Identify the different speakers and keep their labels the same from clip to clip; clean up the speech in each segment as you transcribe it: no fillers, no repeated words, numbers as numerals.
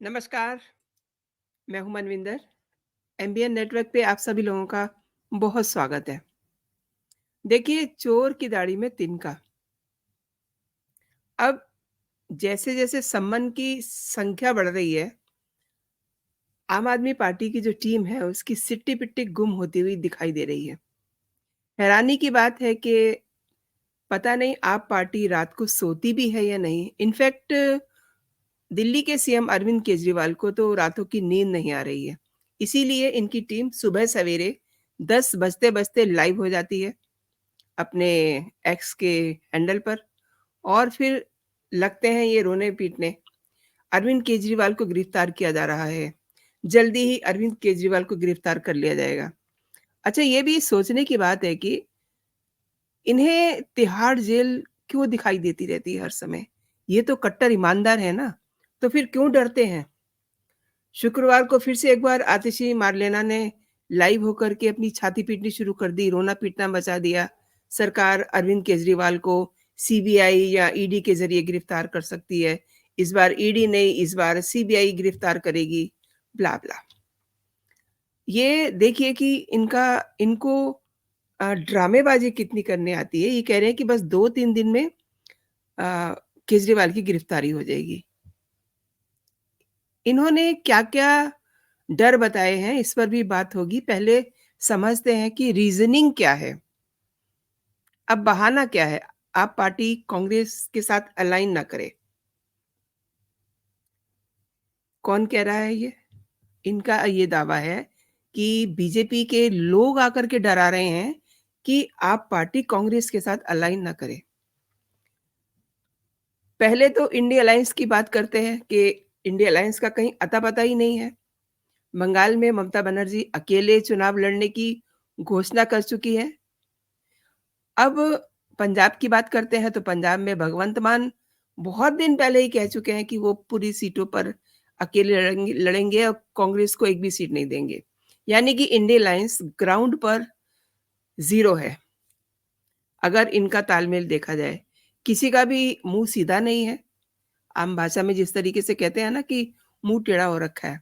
Speaker 1: नमस्कार, मैं हूँ मनविंदर। एमबीएन नेटवर्क पे आप सभी लोगों का बहुत स्वागत है। देखिए, चोर की दाढ़ी में तिनका। अब जैसे-जैसे सम्मन की संख्या बढ़ रही है, आम आदमी पार्टी की जो टीम है, उसकी सिट्टी-पिट्टी गुम होती हुई दिखाई दे रही है। हैरानी की बात है कि पता नहीं आप पार्टी रात को सोती भी है या नहीं। इनफैक्ट दिल्ली के सीएम अरविंद केजरीवाल को तो रातों की नींद नहीं आ रही है। इसीलिए इनकी टीम सुबह सवेरे 10 बजते-बजते लाइव हो जाती है अपने एक्स के हैंडल पर और फिर लगते हैं ये रोने-पीटने। अरविंद केजरीवाल को गिरफ्तार किया जा रहा है। जल्दी ही अरविंद केजरीवाल को गिरफ्तार कर लिया जाएगा। अच्छा, ये भी सोचने की बात है कि इन्हें तिहाड़ जेल क्यों दिखाई देती रहती है हर समय? ये तो कट्टर ईमानदार है ना, तो फिर क्यों डरते हैं? शुक्रवार को फिर से एक बार आतिशी मार्लेना ने लाइव होकर के अपनी छाती पीटनी शुरू कर दी, रोना-पीटना मचा दिया। सरकार अरविंद केजरीवाल को सीबीआई या ईडी के ज़रिए गिरफ्तार कर सकती है। इस बार ईडी नहीं, इस बार सीबीआई गिरफ्तार करेगी, ब्ला-ब्ला। ये देखिए कि इनको ड्रामेबाज़ी कितनी करनी आती है। ये कह रहे हैं कि बस 2-3 दिन में केजरीवाल की गिरफ्तारी हो जाएगी। इन्होंने क्या-क्या डर बताए हैं, इस पर भी बात होगी। पहले समझते हैं कि रीज़निंग क्या है? अब बहाना क्या है? आप पार्टी कांग्रेस के साथ अलाइन ना करें। कौन कह रहा है ये? इनका ये दावा है कि बीजेपी के लोग आकर के डरा रहे हैं कि आप पार्टी कांग्रेस के साथ अलाइन ना करें। पहले तो इंडिया अलायंस की बात करते हैं कि इंडिया अलायंस का कहीं अता-पता ही नहीं है। बंगाल में ममता बनर्जी अकेले चुनाव लड़ने की घोषणा कर चुकी हैं। अब पंजाब की बात करते हैं तो पंजाब में भगवंत मान बहुत दिन पहले ही कह चुके हैं कि वो पूरी सीटों पर अकेले लड़ेंगे और कांग्रेस को एक भी सीट नहीं देंगे। यानी कि इंडिया अलायंस ग्राउंड पर ज़ीरो है, अगर इनका तालमेल देखा जाए। किसी का भी मुँह सीधा नहीं है। आम भाषा में जिस तरीके से कहते हैं ना कि मुँह टेढ़ा हो रखा है,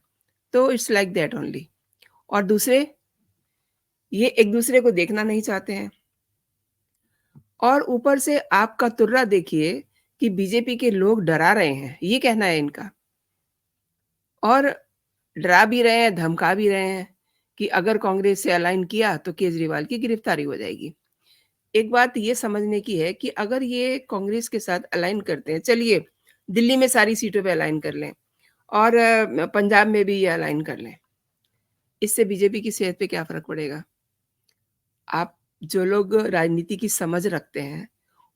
Speaker 1: तो इट्स लाइक दैट ओनली। और दूसरे, ये एक-दूसरे को देखना नहीं चाहते हैं। और ऊपर से आपका तुर्रा देखिए कि बीजेपी के लोग डरा रहे हैं, ये कहना है इनका। और डरा भी रहे हैं, धमका भी रहे हैं कि अगर कांग्रेस से अलाइन किया तो केजरीवाल की गिरफ्तारी हो जाएगी। एक बात ये समझने की है कि अगर ये कांग्रेस के साथ अलाइन करते हैं, चलिए दिल्ली में सारी सीटों पे अलाइन कर लें और पंजाब में भी ये अलाइन कर लें। इससे बीजेपी की सेहत पे क्या फ़र्क पड़ेगा? आप जो लोग राजनीति की समझ रखते हैं,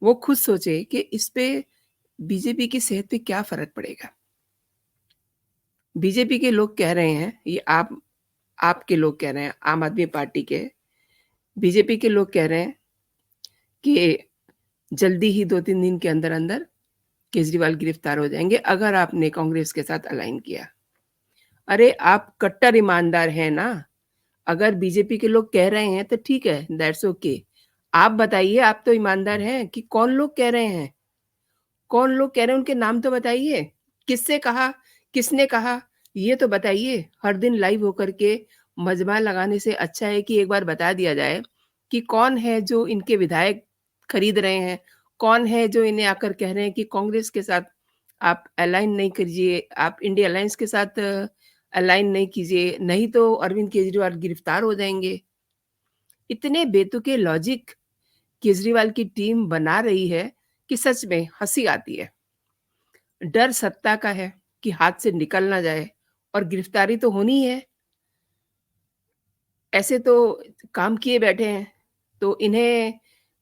Speaker 1: वो खुद सोचें कि इस पे बीजेपी की सेहत पे क्या फ़र्क पड़ेगा? बीजेपी के लोग कह रहे हैं, ये आपके लोग कह रहे हैं, आम आदमी पार्टी के, बीजेपी के लोग कह रहे हैं कि जल्दी ही 2-3 दिन के अंदर-अंदर केजरीवाल गिरफ्तार हो जाएँगे, अगर आपने कांग्रेस के साथ अलाइन किया। अरे! आप कट्टर ईमानदार हैं ना? अगर बीजेपी के लोग कह रहे हैं तो ठीक है, दैट्स ओके। आप बताइए, आप तो ईमानदार हैं कि कौन लोग कह रहे हैं? कौन लोग कह रहे हैं उनके नाम तो बताइए। किससे कहा? किसने कहा? ये तो बताइए। हर दिन लाइव होकर के मजमा लगाने से अच्छा है कि एक बार बता दिया जाए कि कौन है जो इनके विधायक खरीद रहे हैं? कौन है जो इन्हें आकर कह रहे हैं कि कांग्रेस के साथ आप अलाइन नहीं कीजिए, आप इंडिया अलायंस के साथ अलाइन नहीं कीजिए, नहीं तो अरविंद केजरीवाल गिरफ्तार हो जाएँगे। इतने बेतुके लॉजिक केजरीवाल की टीम बना रही है कि सच में हँसी आती है। डर सत्ता का है कि हाथ से निकल ना जाए और गिरफ्तारी तो होनी ही है। ऐसे तो काम किए बैठे हैं, तो इन्हें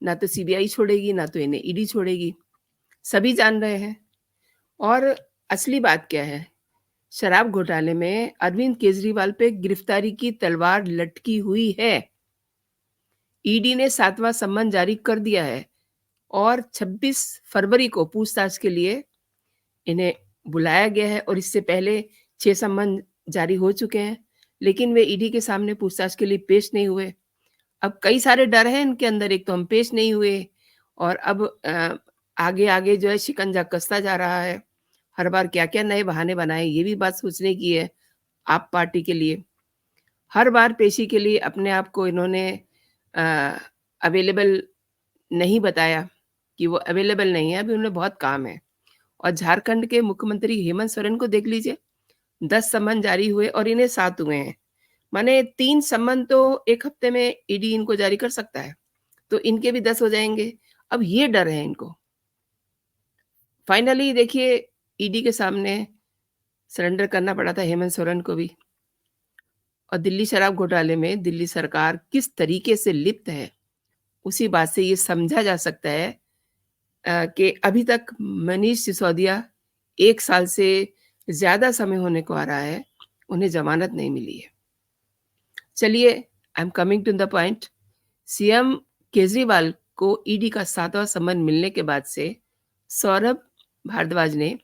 Speaker 1: ना तो सीबीआई छोड़ेगी, ना तो इन्हें ईडी छोड़ेगी। सभी जान रहे हैं। और असली बात क्या है? शराब घोटाले में अरविंद केजरीवाल पे गिरफ्तारी की तलवार लटकी हुई है। ईडी ने 7वां सम्मन जारी कर दिया है और 26 फरवरी को पूछताछ के लिए इन्हें बुलाया गया है और इससे पहले 6 सम्मन जारी हो चुके हैं, लेकिन वे ईडी के सामने पूछताछ के लिए पेश नहीं हुए। अब कई सारे डर हैं इनके अंदर, एक तो हम पेश नहीं हुए और अब आगे-आगे जो है शिकंजा कसता जा रहा है। हर बार क्या-क्या नए बहाने बनाएँ, ये भी बात सोचने की है आप पार्टी के लिए। हर बार पेशी के लिए अपने आप को इन्होंने अ, अवेलेबल नहीं बताया कि वो अवेलेबल नहीं है, अभी उन्हें बहुत काम है। और झारखंड के मुख्यमंत्री हेमंत सोरेन को देख लीजिए, 10 सम्मन जारी हुए और इन्हें 7 हुए हैं। माने 3 सम्मन तो 1 हफ्ते में ईडी इनको जारी कर सकता है, तो इनके भी 10 हो जाएँगे। अब ये डर है इनको। फाइनली देखिए ईडी के सामने सरेंडर करना पड़ा था हेमंत सोरेन को भी। और दिल्ली शराब घोटाले में दिल्ली सरकार किस तरीके से लिप्त है, उसी बात से ये समझा जा सकता है कि अभी तक मनीष सिसोदिया 1 साल से ज़्यादा समय होने को आ रहा है, उन्हें ज़मानत नहीं मिली है। चलिए, I am coming to the point. CM Kejriwal को ईडी का 7वां सम्मन मिलने के बाद से सौरभ भारद्वाज ने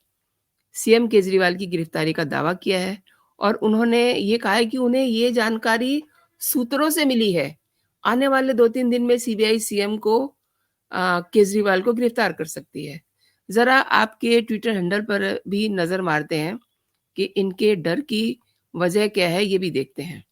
Speaker 1: सीएम केजरीवाल की गिरफ्तारी का दावा किया है और उन्होंने ये कहा है कि उन्हें ये जानकारी सूत्रों से मिली है। आने वाले 2-3 दिन में सीबीआई सीएम को केजरीवाल को गिरफ्तार कर सकती है। ज़रा आपके ट्विटर हैंडल पर भी नज़र मारते हैं कि इनके डर की वजह क्या है, ये भी देखते हैं।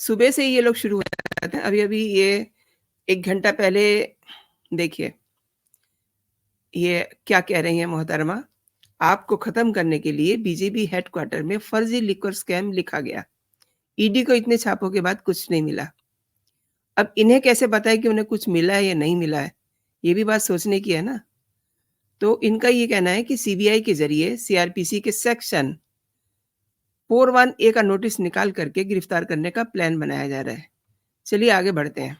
Speaker 1: सुबह से ही ये लोग शुरू हो जाते हैं। अभी-अभी ये 1 घंटा पहले देखिए, ये क्या कह रही हैं मोहतरमा, आपको खत्म करने के लिए बीजेपी हेडक्वार्टर में फर्जी लिक्वर स्कैम लिखा गया। ईडी को इतने छापों के बाद कुछ नहीं मिला। अब इन्हें कैसे पता है कि उन्हें कुछ मिला है या नहीं मिला है? ये भी बात सोचने की है ना। तो इनका ये कहना है कि सीबीआई के ज़रिए सीआरपीसी के सेक्शन 4(1)(a) का नोटिस निकाल करके गिरफ्तार करने का प्लान बनाया जा रहा है। चलिए आगे बढ़ते हैं।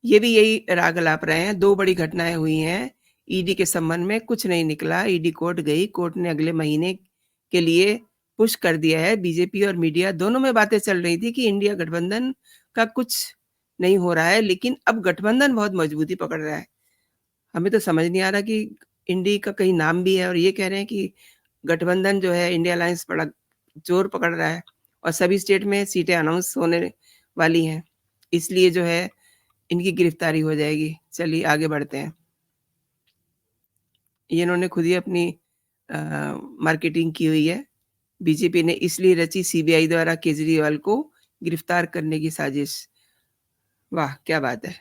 Speaker 1: ये भी यही राग अलाप रहे हैं, 2 बड़ी घटनाएँ हुई हैं, ईडी के संबंध में कुछ नहीं निकला, ईडी कोर्ट गई, कोर्ट ने अगले महीने के लिए पुश कर दिया है। बीजेपी और मीडिया दोनों में बातें चल रही थी कि इंडिया गठबंधन का कुछ नहीं हो रहा है, लेकिन अब गठबंधन बहुत मजबूती पकड़ रहा है। हमें तो समझ नहीं आ रहा कि इंडी का कहीं नाम भी है और ये कह रहे हैं कि गठबंधन जो है इंडिया अलायंस बड़ा ज़ोर पकड़ रहा है और सभी स्टेट में सीटें अनाउंस होने वाली हैं। इसलिए जो है इनकी गिरफ्तारी हो जाएगी। चलिए आगे बढ़ते हैं। ये इन्होंने खुद ही अपनी अ, मार्केटिंग की हुई है। बीजेपी ने इसलिए रची सीबीआई द्वारा केजरीवाल को गिरफ्तार करने की साजिश। वाह! क्या बात है।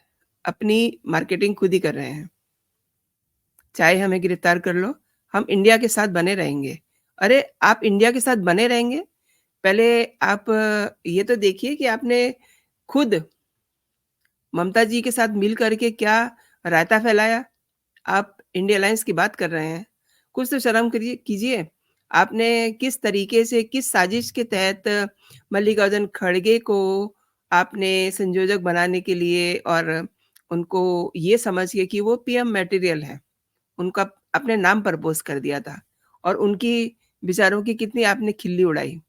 Speaker 1: अपनी मार्केटिंग खुद ही कर रहे हैं। चाहे हमें गिरफ्तार कर लो, हम इंडिया के साथ बने रहेंगे। अरे! आप इंडिया के साथ बने रहेंगे? पहले आप ये तो देखिए कि आपने खुद ममता जी के साथ मिल कर के क्या रायता फैलाया। आप इंडिया अलायंस की बात कर रहे हैं। कुछ तो शर्म करिए कीजिए। आपने किस तरीके से, किस साजिश के तहत मल्लिकार्जुन खड़गे को आपने संयोजक बनाने के लिए और उनको ये समझ के कि वो पीएम मटेरियल हैं, उनका अपने नाम प्रपोज़ कर दिया था और उनकी विचारों की कितनी आपने खिल्ली उड़ाई।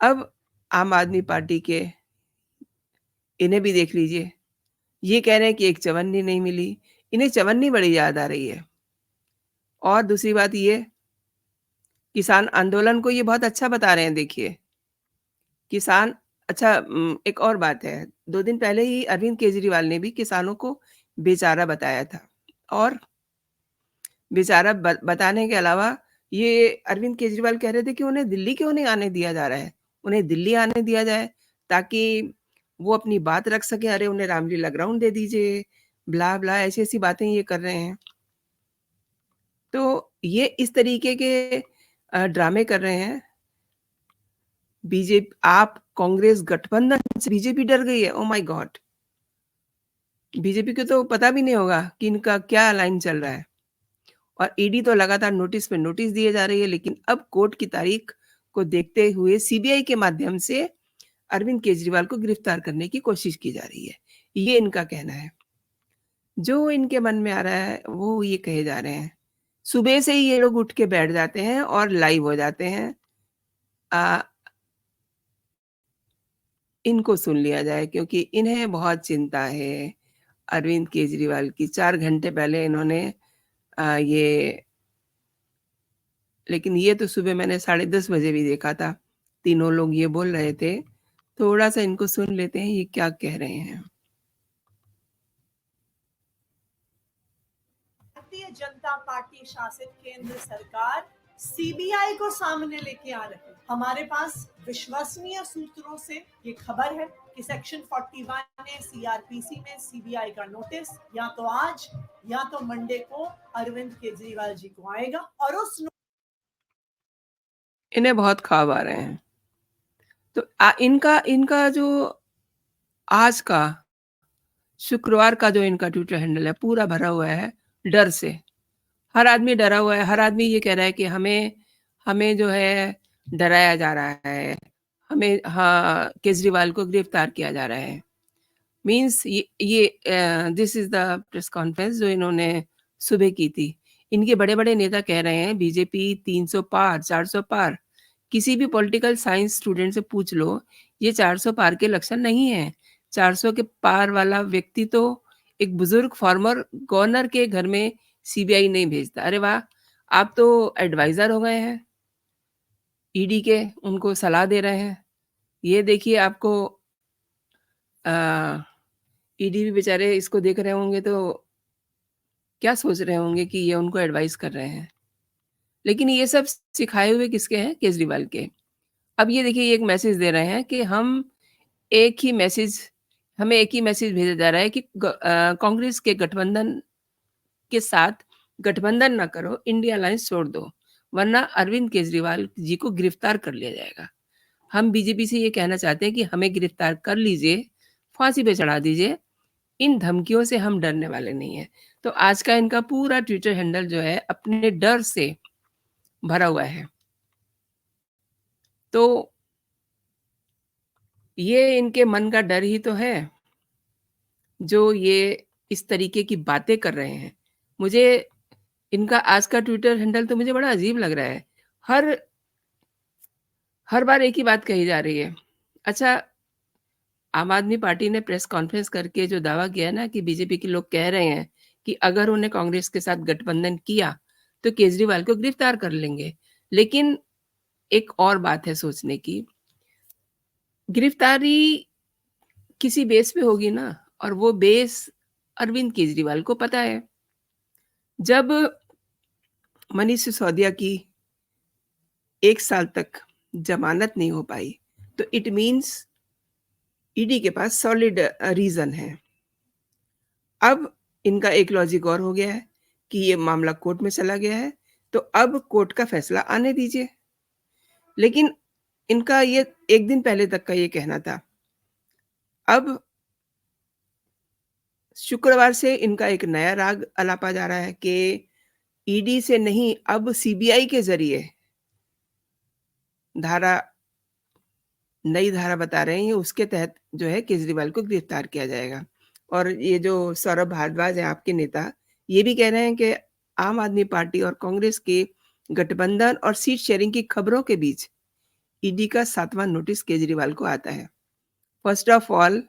Speaker 1: अब आम आदमी पार्टी के इन्हें भी देख लीजिए। ये कह रहे हैं कि एक चवन्नी नहीं मिली। इन्हें चवन्नी बड़ी याद आ रही है। और दूसरी बात ये, किसान आंदोलन को ये बहुत अच्छा बता रहे हैं देखिए। किसान अच्छा एक और बात है, 2 दिन पहले ही अरविंद केजरीवाल ने भी किसानों को बेचारा बताया था और बेचारा बताने के अलावा ये अरविंद केजरीवाल कह रहे थे कि उन्हें दिल्ली क्यों नहीं आने दिया जा रहा है? उन्हें दिल्ली आने दिया जाए ताकि वो अपनी बात रख सकें। अरे! उन्हें रामलीला ग्राउंड दे दीजिए, ब्ला-ब्ला ऐसी-ऐसी बातें ये कर रहे हैं। तो ये इस तरीके के ड्रामे कर रहे हैं। आप कांग्रेस गठबंधन से बीजेपी डर गई है। Oh my God! बीजेपी को तो पता भी नहीं होगा कि इनका क्या लाइन चल रहा है और ईडी तो लगातार नोटिस पे नोटिस दिए जा रही है, लेकिन अब कोर्ट की तारीख को देखते हुए सीबीआई के माध्यम से अरविंद केजरीवाल को गिरफ्तार करने की कोशिश की जा रही है। ये इनका कहना है। जो इनके मन में आ रहा है, वो ये कहे जा रहे हैं। सुबह से ही ये लोग उठ के बैठ जाते हैं और लाइव हो जाते हैं। अ, इनको सुन लिया जाए क्योंकि इन्हें बहुत चिंता है अरविंद केजरीवाल की। 4 घंटे पहले इन्होंने ये लेकिन ये तो सुबह मैंने साढ़े 10 बजे भी देखा था। तीनों लोग ये बोल रहे थे। थोड़ा-सा इनको सुन लेते हैं, ये क्या कह रहे हैं।
Speaker 2: भारतीय जनता पार्टी शासित केंद्र सरकार सीबीआई को सामने लेके आ रही है। हमारे पास विश्वसनीय सूत्रों से ये खबर है कि सेक्शन 41 ने सीआरपीसी में सीबीआई का नोटिस या तो आज या तो मंडे को अरविंद केजरीवाल जी को आएगा और उस
Speaker 1: इन्हें बहुत ख्वाब आ रहे हैं। तो इनका इनका जो आज का शुक्रवार का जो इनका ट्विटर हैंडल है, पूरा भरा हुआ है डर से। हर आदमी डरा हुआ है, हर आदमी ये कह रहा है कि हमें हमें जो है डराया जा रहा है, हमें हाँ, केजरीवाल को गिरफ्तार किया जा रहा है। Means this is the press conference जो इन्होंने सुबह की थी। इनके बड़े-बड़े नेता कह रहे हैं बीजेपी 300 पार, 400 पार। किसी भी पॉलिटिकल साइंस स्टूडेंट से पूछ लो, ये 400 पार के लक्षण नहीं है। 400 के पार वाला व्यक्ति तो एक बुजुर्ग फॉर्मर गवर्नर के घर में सीबीआई नहीं भेजता। अरे वाह! आप तो एडवाइज़र हो गए हैं ईडी के, उनको सलाह दे रहे हैं। ये देखिए आपको अ, ईडी भी बेचारे इसको देख रहे होंगे तो क्या सोच रहे होंगे कि ये उनको एडवाइस कर रहे हैं। लेकिन ये सब सिखाए हुए किसके हैं? केजरीवाल के। अब ये देखिए ये एक मैसेज दे रहे हैं कि एक ही मैसेज हमें एक ही मैसेज भेजा जा रहा है कि कांग्रेस के गठबंधन के साथ गठबंधन ना करो, इंडिया अलायंस छोड़ दो, वरना अरविंद केजरीवाल जी को गिरफ्तार कर लिया जाएगा। हम बीजेपी से ये कहना चाहते हैं कि हमें गिरफ्तार कर लीजिए, फांसी पे चढ़ा दीजिए, इन धमकियों से हम डरने वाले नहीं हैं। तो आज का इनका पूरा ट्विटर हैंडल जो है अपने डर से भरा हुआ है। तो ये इनके मन का डर ही तो है, जो ये इस तरीके की बातें कर रहे हैं। मुझे इनका आज का ट्विटर हैंडल तो मुझे बड़ा अजीब लग रहा है। हर हर बार एक ही बात कही जा रही है। अच्छा, आम आदमी पार्टी ने प्रेस कॉन्फ्रेंस करके जो दावा किया ना कि बीजेपी के लोग कह रहे हैं कि अगर उन्हें कांग्रेस के साथ गठबंधन किया, तो केजरीवाल को गिरफ्तार कर लेंगे। लेकिन एक और बात है सोचने की, गिरफ्तारी किसी बेस पे होगी ना, और वो बेस अरविंद केजरीवाल को पता है। जब मनीष सिसोदिया की 1 साल तक ज़मानत नहीं हो पाई, तो इट मीन्स ईडी के पास सॉलिड रीज़न है। अब इनका एक लॉजिक और हो गया है कि ये मामला कोर्ट में चला गया है, तो अब कोर्ट का फैसला आने दीजिए। लेकिन इनका ये 1 दिन पहले तक का ये कहना था। अब शुक्रवार से इनका एक नया राग अलापा जा रहा है कि ईडी से नहीं, अब सीबीआई के ज़रिए धारा नई धारा बता रहे हैं, ये उसके तहत जो है केजरीवाल को गिरफ्तार किया जाएगा। और ये जो सौरभ भारद्वाज हैं आपके नेता, ये भी कह रहे हैं कि आम आदमी पार्टी और कांग्रेस के गठबंधन और सीट शेयरिंग की खबरों के बीच ईडी का 7वां नोटिस केजरीवाल को आता है। फर्स्ट ऑफ ऑल,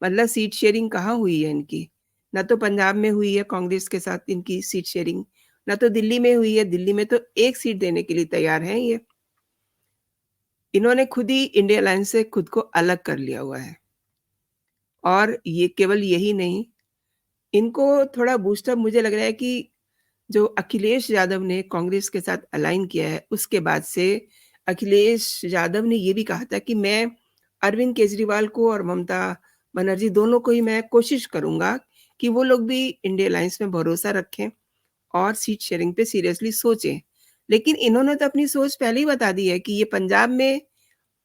Speaker 1: मतलब सीट शेयरिंग कहाँ हुई है इनकी? ना तो पंजाब में हुई है कांग्रेस के साथ इनकी सीट शेयरिंग, ना तो दिल्ली में हुई है। दिल्ली में तो 1 सीट देने के लिए तैयार हैं ये। इन्होंने खुद ही इंडिया अलायंस से खुद को अलग कर लिया हुआ है। और ये केवल यही नहीं, इनको थोड़ा बूस्ट अप मुझे लग रहा है कि जो अखिलेश यादव ने कांग्रेस के साथ अलाइन किया है, उसके बाद से अखिलेश यादव ने ये भी कहा था कि मैं अरविंद केजरीवाल को और ममता बनर्जी दोनों को ही मैं कोशिश करूँगा कि वो लोग भी इंडिया अलायंस में भरोसा रखें और सीट शेयरिंग पे सीरियसली सोचें। लेकिन इन्होंने तो अपनी सोच पहले ही बता दी है कि ये पंजाब में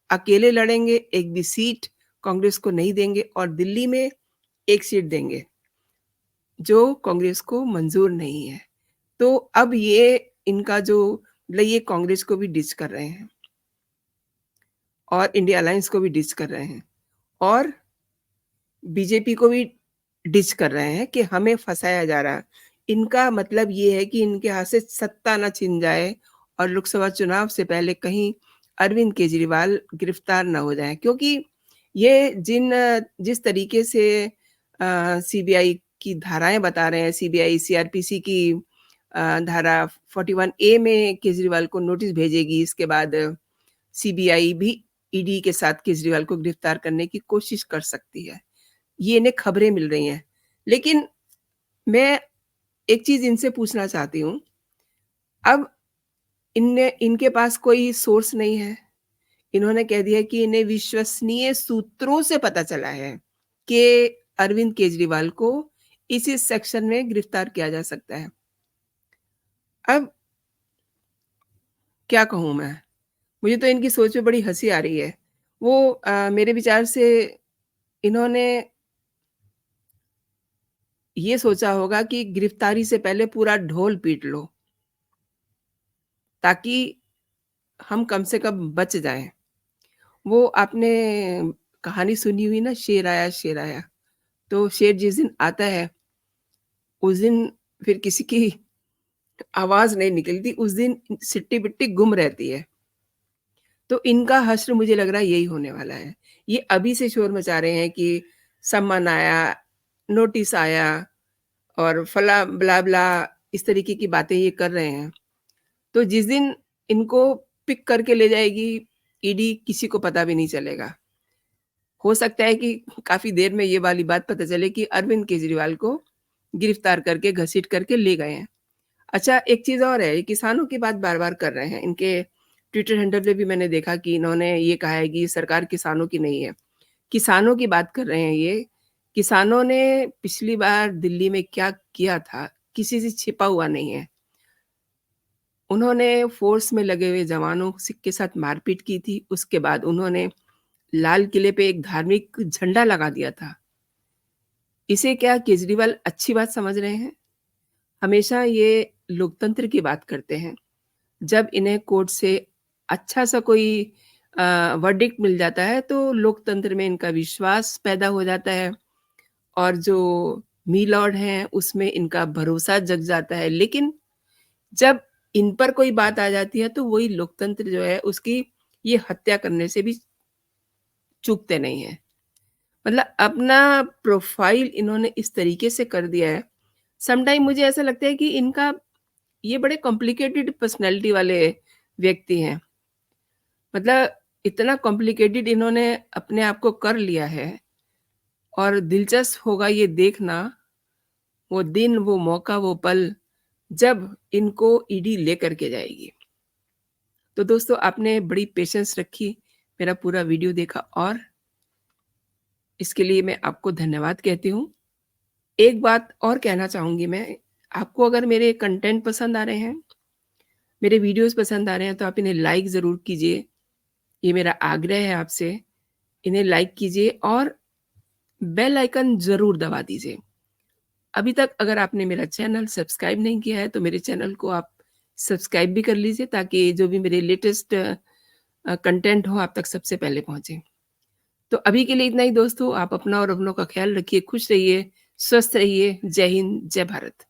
Speaker 1: अकेले लड़ेंगे, एक भी सीट कांग्रेस को नहीं देंगे और दिल्ली में 1 सीट देंगे, जो कांग्रेस को मंज़ूर नहीं है। तो अब ये इनका जो मतलब ये कांग्रेस को भी डिच कर रहे हैं और इंडिया अलायंस को भी डिच कर रहे हैं और बीजेपी को भी डिच कर रहे हैं कि हमें फँसाया जा रहा है। इनका मतलब ये है कि इनके हाथ से सत्ता ना छिन जाए और लोकसभा चुनाव से पहले कहीं अरविंद केजरीवाल गिरफ्तार ना हो जाएँ, क्योंकि ये जिस तरीके से सीबीआई की धाराएँ बता रहे हैं, सीबीआई सीआरपीसी की धारा 41 ए में केजरीवाल को नोटिस भेजेगी, इसके बाद सीबीआई भी ईडी के साथ केजरीवाल को गिरफ्तार करने की कोशिश कर सकती है। ये इन्हें खबरें मिल रही हैं। लेकिन मैं एक चीज़ इनसे पूछना चाहती हूँ, अब इनके पास कोई सोर्स नहीं है। इन्होंने कह दिया कि इन्हें विश्वसनीय सूत्रों से पता चला है कि अरविंद केजरीवाल को इसी सेक्शन में गिरफ्तार किया जा सकता है। अब क्या कहूँ मैं? मुझे तो इनकी सोच में बड़ी हँसी आ रही है। वो मेरे विचार से इन्होंने ये सोचा होगा कि गिरफ्तारी से पहले पूरा ढोल पीट लो, ताकि हम कम से कम बच जाएँ। वो आपने कहानी सुनी हुई ना, शेर आया शेर आया। तो शेर जिस दिन आता है, उस दिन फिर किसी की आवाज़ नहीं निकलती, उस दिन सिट्टी-बिट्टी गुम रहती है। तो इनका हश्र मुझे लग रहा है यही होने वाला है। ये अभी से शोर मचा रहे हैं कि सम्मन आया, नोटिस आया और फला ब्ला-ब्ला, इस तरीके की बातें ये कर रहे हैं। तो जिस दिन इनको पिक करके ले जाएगी ईडी, किसी को पता भी नहीं चलेगा। हो सकता है कि काफ़ी देर में ये वाली बात पता चले कि अरविंद केजरीवाल को गिरफ्तार करके, घसीट करके ले गए हैं। अच्छा, एक चीज़ और है, ये किसानों की बात बार-बार कर रहे हैं। इनके ट्विटर हैंडल पे भी मैंने देखा कि इन्होंने ये कहा है कि सरकार किसानों की नहीं है। किसानों की बात कर रहे हैं ये। किसानों ने पिछली बार दिल्ली में क्या किया था, किसी से छिपा हुआ नहीं है। उन्होंने फ़ोर्स में लगे हुए जवानों के साथ मारपीट की थी, उसके बाद उन्होंने लाल किले पे एक धार्मिक झंडा लगा दिया था। इसे क्या केजरीवाल अच्छी बात समझ रहे हैं? हमेशा ये लोकतंत्र की बात करते हैं। जब इन्हें कोर्ट से अच्छा-सा कोई वर्डिक्ट मिल जाता है, तो लोकतंत्र में इनका विश्वास पैदा हो जाता है और जो मी लॉर्ड हैं, उसमें इनका भरोसा जग जाता है। लेकिन जब इन पर कोई बात आ जाती है, तो वही लोकतंत्र जो है, उसकी ये हत्या करने से भी चूकते नहीं हैं। मतलब अपना प्रोफ़ाइल इन्होंने इस तरीके से कर दिया है, सम टाइम मुझे ऐसा लगता है कि इनका ये बड़े कॉम्प्लिकेटेड पर्सनैलिटी वाले व्यक्ति हैं। मतलब इतना कॉम्प्लिकेटेड इन्होंने अपने आप को कर लिया है और दिलचस्प होगा ये देखना, वो दिन, वो मौका, वो पल, जब इनको ईडी लेकर के जाएगी। तो दोस्तों, आपने बड़ी पेशेंस रखी, मेरा पूरा वीडियो देखा और इसके लिए मैं आपको धन्यवाद कहती हूँ। एक बात और कहना चाहूँगी मैं, आपको अगर मेरे कंटेंट पसंद आ रहे हैं, मेरे वीडियोज़ पसंद आ रहे हैं, तो आप इन्हें लाइक ज़रूर कीजिए। ये मेरा आग्रह है आपसे, इन्हें लाइक कीजिए और बेल आइकन ज़रूर दबा दीजिए। अभी तक अगर आपने मेरा चैनल सब्सक्राइब नहीं किया है, तो मेरे चैनल को आप सब्सक्राइब भी कर लीजिए, ताकि जो भी मेरे लेटेस्ट कंटेंट हो, आप तक सबसे पहले पहुँचे। तो अभी के लिए इतना ही दोस्तों, आप अपना और अपनों का ख़्याल रखिए, खुश रहिए, स्वस्थ रहिए। जय हिंद, जय भारत।